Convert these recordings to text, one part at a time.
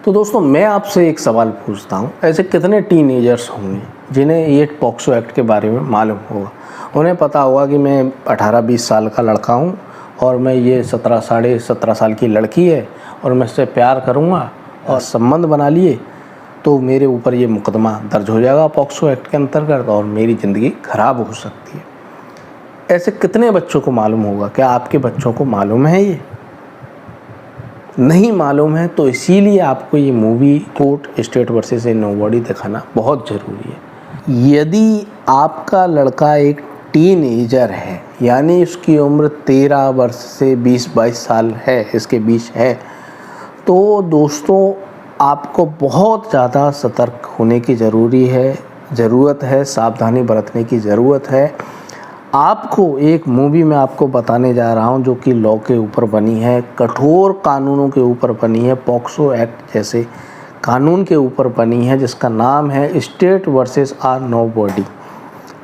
तो दोस्तों मैं आपसे एक सवाल पूछता हूँ, ऐसे कितने टीनेजर्स होंगे जिन्हें ये पॉक्सो एक्ट के बारे में मालूम होगा। उन्हें पता होगा कि मैं 18-20 साल का लड़का हूँ और मैं ये 17 साल की लड़की है और मैं इससे प्यार करूँगा और संबंध बना लिए तो मेरे ऊपर ये मुकदमा दर्ज हो जाएगा पॉक्सो एक्ट के अंतर्गत और मेरी ज़िंदगी ख़राब हो सकती है। ऐसे कितने बच्चों को मालूम होगा? क्या आपके बच्चों को मालूम है? ये नहीं मालूम है तो इसीलिए आपको ये movie court state versus nobody दिखाना बहुत ज़रूरी है। यदि आपका लड़का एक टीनेजर है, यानी उसकी उम्र 13 वर्ष से 20-22 साल है, इसके बीच है, तो दोस्तों आपको बहुत ज़्यादा सतर्क होने की ज़रूरत है, सावधानी बरतने की ज़रूरत है। आपको एक मूवी में आपको बताने जा रहा हूं जो कि लॉ के ऊपर बनी है, कठोर कानूनों के ऊपर बनी है, पॉक्सो एक्ट जैसे कानून के ऊपर बनी है, जिसका नाम है स्टेट वर्सेस नोबॉडी।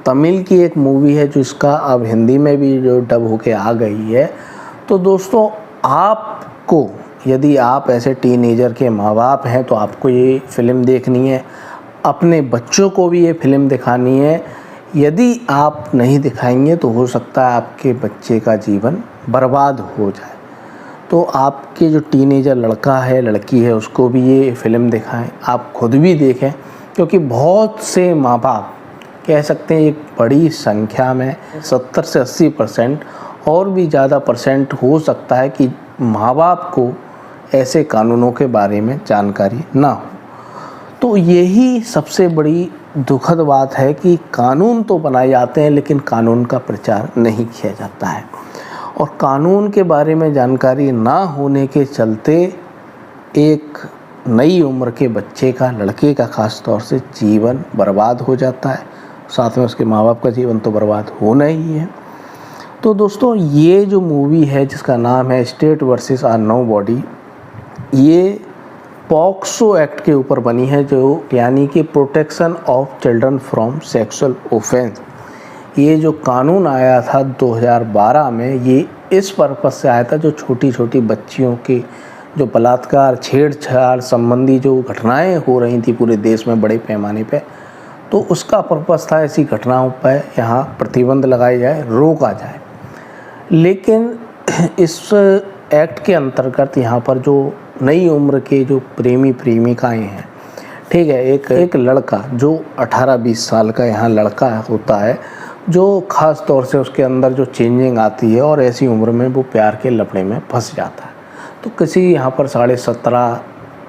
तमिल की एक मूवी है जो इसका अब हिंदी में भी जो डब होके आ गई है। तो दोस्तों आपको, यदि आप ऐसे टीनेजर के माँ बाप हैं तो आपको ये फ़िल्म देखनी है, अपने बच्चों को भी ये फ़िल्म दिखानी है। यदि आप नहीं दिखाएंगे तो हो सकता है आपके बच्चे का जीवन बर्बाद हो जाए। तो आपके जो टीनेजर लड़का है, लड़की है, उसको भी ये फ़िल्म दिखाएं, आप खुद भी देखें, क्योंकि बहुत से माँ बाप, कह सकते हैं एक बड़ी संख्या में 70 से 80% और भी ज़्यादा परसेंट हो सकता है कि माँ बाप को ऐसे कानूनों के बारे में जानकारी ना हो। तो यही सबसे बड़ी दुखद बात है कि कानून तो बनाए जाते हैं लेकिन कानून का प्रचार नहीं किया जाता है, और कानून के बारे में जानकारी ना होने के चलते एक नई उम्र के बच्चे का, लड़के का ख़ास तौर से जीवन बर्बाद हो जाता है, साथ में उसके माँ बाप का जीवन तो बर्बाद होना ही है। तो दोस्तों ये जो मूवी है जिसका नाम है स्टेट वर्सेस नोबॉडी, ये पॉक्सो एक्ट के ऊपर बनी है, जो यानी कि protection of children from sexual offence. ये जो कानून आया था 2012 में, ये इस पर्पस से आया था जो छोटी छोटी बच्चियों के जो बलात्कार, छेड़छाड़ संबंधी जो घटनाएं हो रही थी पूरे देश में बड़े पैमाने पे, तो उसका पर्पस था ऐसी घटनाओं पर यहाँ प्रतिबंध लगाया जाए, रोका जाए। लेकिन इस एक्ट के अंतर्गत यहाँ पर जो नई उम्र के जो प्रेमी प्रेमिकाएं हैं, ठीक है, एक लड़का जो 18-20 साल का यहाँ लड़का होता है, जो ख़ास तौर से उसके अंदर जो चेंजिंग आती है और ऐसी उम्र में वो प्यार के लपड़े में फंस जाता है। तो किसी यहाँ पर 17.5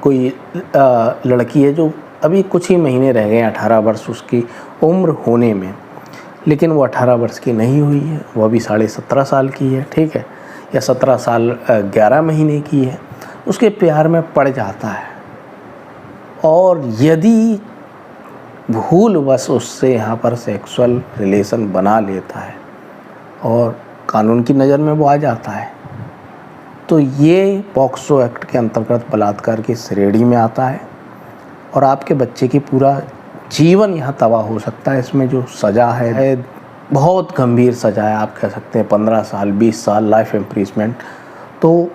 कोई लड़की है जो अभी कुछ ही महीने रह गए 18 वर्ष उसकी उम्र होने में, लेकिन वो 18 वर्ष की नहीं हुई है, वो अभी 17.5 साल की है, ठीक है, या 17 साल 11 महीने की है। उसके प्यार में पड़ जाता है और यदि भूलवश उससे यहाँ पर सेक्सुअल रिलेशन बना लेता है और कानून की नज़र में वो आ जाता है, तो ये पॉक्सो एक्ट के अंतर्गत बलात्कार की श्रेणी में आता है और आपके बच्चे की पूरा जीवन यहाँ तबाह हो सकता है। इसमें जो सज़ा है बहुत गंभीर सज़ा है, आप कह सकते हैं 15 साल 20 साल लाइफ इम्प्रिजमेंट। तो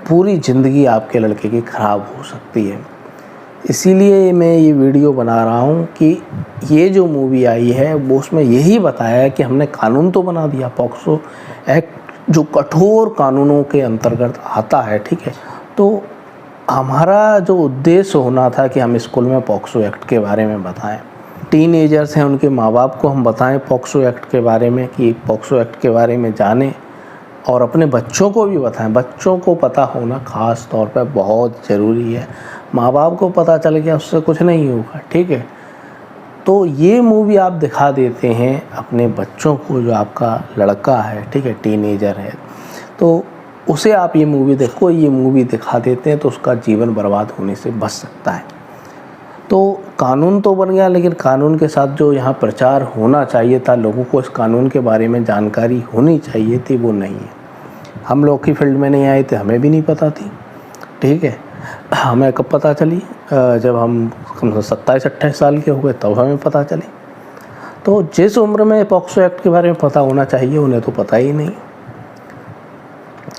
पूरी ज़िंदगी आपके लड़के की ख़राब हो सकती है। इसीलिए मैं ये वीडियो बना रहा हूँ कि ये जो मूवी आई है वो उसमें यही बताया है कि हमने कानून तो बना दिया, पॉक्सो एक्ट जो कठोर कानूनों के अंतर्गत आता है, ठीक है। तो हमारा जो उद्देश्य होना था कि हम स्कूल में पॉक्सो एक्ट के बारे में बताएं, टीनेजर्स हैं उनके माँ बाप को हम बताएं पॉक्सो एक्ट के बारे में, कि पॉक्सो एक्ट के बारे में जानें और अपने बच्चों को भी बताएं। बच्चों को पता होना ख़ास तौर पर बहुत ज़रूरी है। माँ बाप को पता चल गया उससे कुछ नहीं होगा, ठीक है। तो ये मूवी आप दिखा देते हैं अपने बच्चों को, जो आपका लड़का है, ठीक है, टीनेजर है, तो उसे आप ये मूवी देखो, ये मूवी दिखा देते हैं तो उसका जीवन बर्बाद होने से बच सकता है। तो कानून तो बन गया, लेकिन कानून के साथ जो यहाँ प्रचार होना चाहिए था, लोगों को इस कानून के बारे में जानकारी होनी चाहिए थी, वो नहीं है। हम लोग की फील्ड में नहीं आए थे, हमें भी नहीं पता थी, ठीक है। हमें कब पता चली? जब हम 27-28 साल के हो गए तब हमें पता चली। तो जिस उम्र में पॉक्सो एक्ट के बारे में पता होना चाहिए उन्हें तो पता ही नहीं।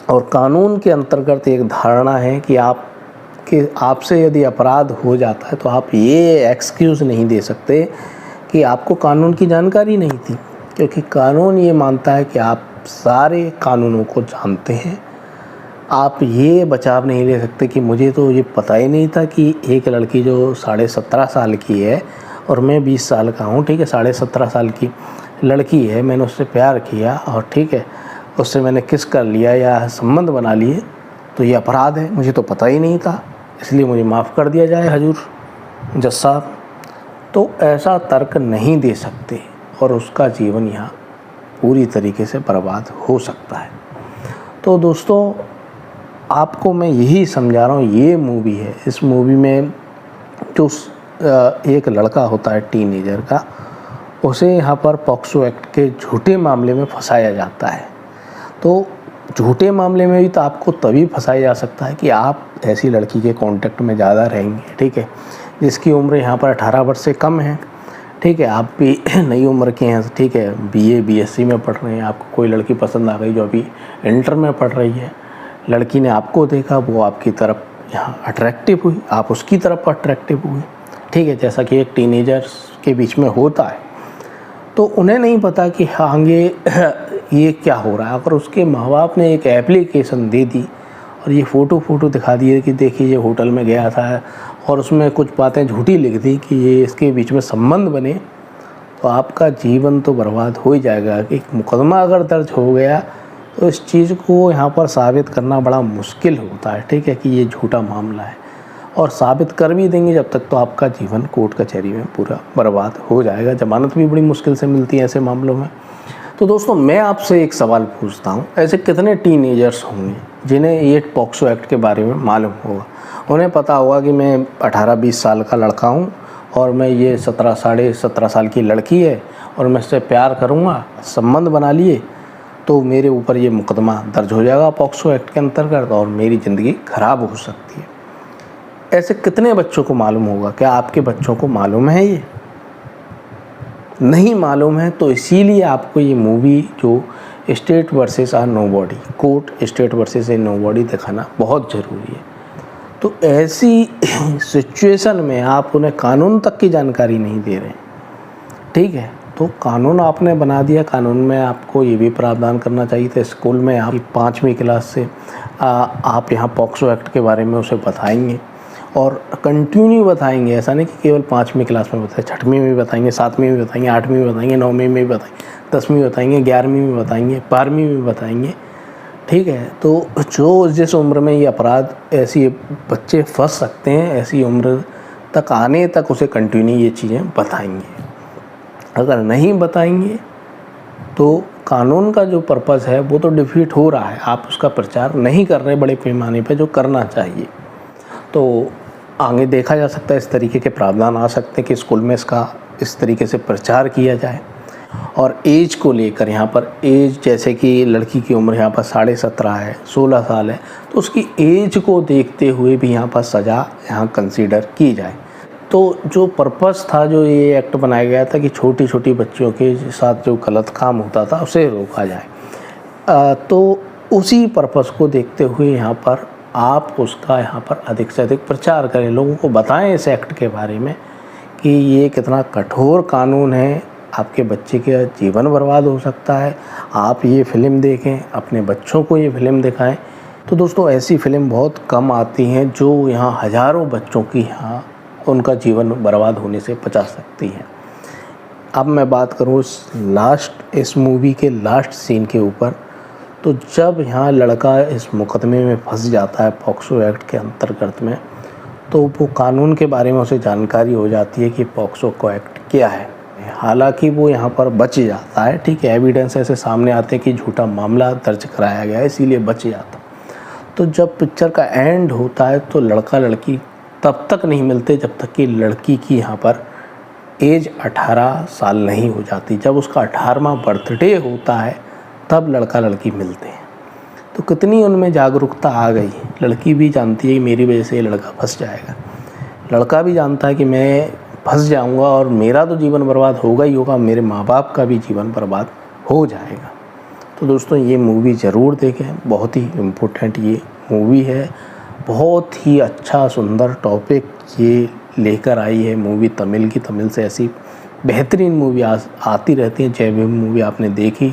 और कानून के अंतर्गत एक धारणा है कि आप आपसे यदि अपराध हो जाता है तो आप ये एक्सक्यूज़ नहीं दे सकते कि आपको कानून की जानकारी नहीं थी, क्योंकि कानून ये मानता है कि आप सारे कानूनों को जानते हैं। आप ये बचाव नहीं ले सकते कि मुझे तो ये पता ही नहीं था कि एक लड़की जो 17.5 साल की है और मैं 20 साल का हूँ, ठीक है, 17.5 साल की लड़की है, मैंने उससे प्यार किया और ठीक है उससे मैंने किस कर लिया या संबंध बना लिए, तो ये अपराध है, मुझे तो पता ही नहीं था, इसलिए मुझे माफ़ कर दिया जाए हजूर जज साहब। तो ऐसा तर्क नहीं दे सकते और उसका जीवन यहाँ पूरी तरीके से बर्बाद हो सकता है। तो दोस्तों आपको मैं यही समझा रहा हूँ, ये मूवी है, इस मूवी में जो एक लड़का होता है टीनेजर का, उसे यहाँ पर पॉक्सो एक्ट के झूठे मामले में फंसाया जाता है। तो झूठे मामले में भी तो आपको तभी फंसाया जा सकता है कि आप ऐसी लड़की के कांटेक्ट में ज़्यादा रहेंगे, ठीक है, जिसकी उम्र यहाँ पर 18 वर्ष से कम है, ठीक है, आप भी नई उम्र के हैं, ठीक है, BA BSc में पढ़ रहे हैं, आपको कोई लड़की पसंद आ गई जो अभी इंटर में पढ़ रही है, लड़की ने आपको देखा, वो आपकी तरफ यहाँ अट्रैक्टिव हुई, आप उसकी तरफ अट्रैक्टिव हुए, ठीक है, जैसा कि एक टीनेजर्स के बीच में होता है। तो उन्हें नहीं पता कि आगे ये क्या हो रहा है। अगर उसके माँ बाप ने एक एप्लीकेशन दे दी और ये फ़ोटो दिखा दिए कि देखिए ये होटल में गया था और उसमें कुछ बातें झूठी लिख दी कि ये इसके बीच में संबंध बने, तो आपका जीवन तो बर्बाद हो ही जाएगा। एक मुकदमा अगर दर्ज हो गया तो इस चीज़ को यहाँ पर साबित करना बड़ा मुश्किल होता है, ठीक है, कि ये झूठा मामला है, और साबित कर भी देंगे जब तक तो आपका जीवन कोर्ट कचहरी में पूरा बर्बाद हो जाएगा। ज़मानत भी बड़ी मुश्किल से मिलती है ऐसे मामलों में। तो दोस्तों मैं आपसे एक सवाल पूछता हूँ, ऐसे कितने टीनेजर्स होंगे जिन्हें ये पॉक्सो एक्ट के बारे में मालूम होगा, उन्हें पता होगा कि मैं 18-20 साल का लड़का हूँ और मैं ये 17 साल की लड़की है और मैं इससे प्यार करूँगा, संबंध बना लिए तो मेरे ऊपर ये मुकदमा दर्ज हो जाएगा पॉक्सो एक्ट के अंतर्गत और मेरी ज़िंदगी ख़राब हो सकती है। ऐसे कितने बच्चों को मालूम होगा? क्या आपके बच्चों को मालूम है? ये नहीं मालूम है, तो इसीलिए आपको ये मूवी जो state versus a nobody, court state versus a nobody दिखाना बहुत ज़रूरी है। तो ऐसी सिचुएशन में आप उन्हें कानून तक की जानकारी नहीं दे रहे, ठीक है, तो कानून आपने बना दिया। कानून में आपको ये भी प्रावधान करना चाहिए था, स्कूल में आप 5वीं क्लास से आप यहाँ पॉक्सो एक्ट के बारे में उसे बताएंगे और कंटिन्यू बताएंगे। ऐसा नहीं कि केवल 5वीं क्लास में बताएं, 6वीं में भी बताएंगे, 7वीं में बताएंगे, 8वीं में बताएंगे, 9वीं में भी बताएंगे, 10वीं में बताएंगे, 11वीं में बताएंगे, 12वीं में बताएंगे, ठीक है। तो जो जिस उम्र में ये अपराध ऐसी बच्चे फंस सकते हैं, ऐसी उम्र तक आने तक उसे कंटिन्यू ये चीज़ें बताएंगे। अगर नहीं बताएंगे तो कानून का जो पर्पज़ है वो तो डिफीट हो रहा है, आप उसका प्रचार नहीं कर रहे बड़े पैमाने पे जो करना चाहिए। तो आगे देखा जा सकता है इस तरीके के प्रावधान आ सकते हैं कि स्कूल में इसका इस तरीके से प्रचार किया जाए। और एज को लेकर यहाँ पर एज, जैसे कि लड़की की उम्र यहाँ पर 17.5 है, 16 साल है, तो उसकी एज को देखते हुए भी यहाँ पर सज़ा यहाँ कंसीडर की जाए। तो जो पर्पस था, जो ये एक्ट बनाया गया था कि छोटी छोटी बच्चियों के साथ जो गलत काम होता था उसे रोका जाए, तो उसी पर्पस को देखते हुए यहाँ पर आप उसका यहाँ पर अधिक से अधिक प्रचार करें, लोगों को बताएं इस एक्ट के बारे में कि ये कितना कठोर कानून है, आपके बच्चे का जीवन बर्बाद हो सकता है। आप ये फ़िल्म देखें, अपने बच्चों को ये फ़िल्म दिखाएं। तो दोस्तों ऐसी फ़िल्म बहुत कम आती हैं जो यहाँ हज़ारों बच्चों की यहाँ उनका जीवन बर्बाद होने से बचा सकती हैं। अब मैं बात करूँ इस मूवी के लास्ट सीन के ऊपर, तो जब यहाँ लड़का इस मुकदमे में फंस जाता है पॉक्सो एक्ट के अंतर्गत में, तो वो कानून के बारे में उसे जानकारी हो जाती है कि पॉक्सो को एक्ट क्या है। हालांकि वो यहाँ पर बच जाता है, ठीक है, एविडेंस ऐसे सामने आते हैं कि झूठा मामला दर्ज कराया गया है, इसीलिए बच जाता। तो जब पिक्चर का एंड होता है तो लड़का लड़की तब तक नहीं मिलते जब तक कि लड़की की यहाँ पर एज 18 साल नहीं हो जाती। जब उसका 18वां बर्थडे होता है तब लड़का लड़की मिलते हैं। तो कितनी उनमें जागरूकता आ गई। लड़की भी जानती है कि मेरी वजह से ये लड़का फंस जाएगा, लड़का भी जानता है कि मैं फंस जाऊंगा और मेरा तो जीवन बर्बाद होगा ही होगा, मेरे माँ बाप का भी जीवन बर्बाद हो जाएगा। तो दोस्तों ये मूवी ज़रूर देखें, बहुत ही इम्पोर्टेंट ये मूवी है। बहुत ही अच्छा सुंदर टॉपिक ये लेकर आई है मूवी तमिल की। तमिल से ऐसी बेहतरीन मूवी आती रहती है। जय भीम मूवी आपने देखी,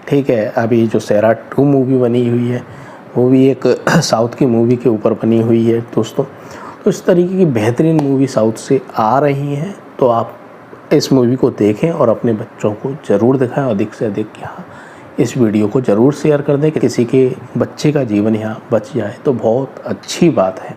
ठीक है। अभी जो सैरा 2 मूवी बनी हुई है वो भी एक साउथ की मूवी के ऊपर बनी हुई है दोस्तों। तो इस तरीके की बेहतरीन मूवी साउथ से आ रही हैं, तो आप इस मूवी को देखें और अपने बच्चों को ज़रूर दिखाएं। अधिक से अधिक यहाँ इस वीडियो को ज़रूर शेयर कर दें कि किसी के बच्चे का जीवन यहाँ बच जाए तो बहुत अच्छी बात है।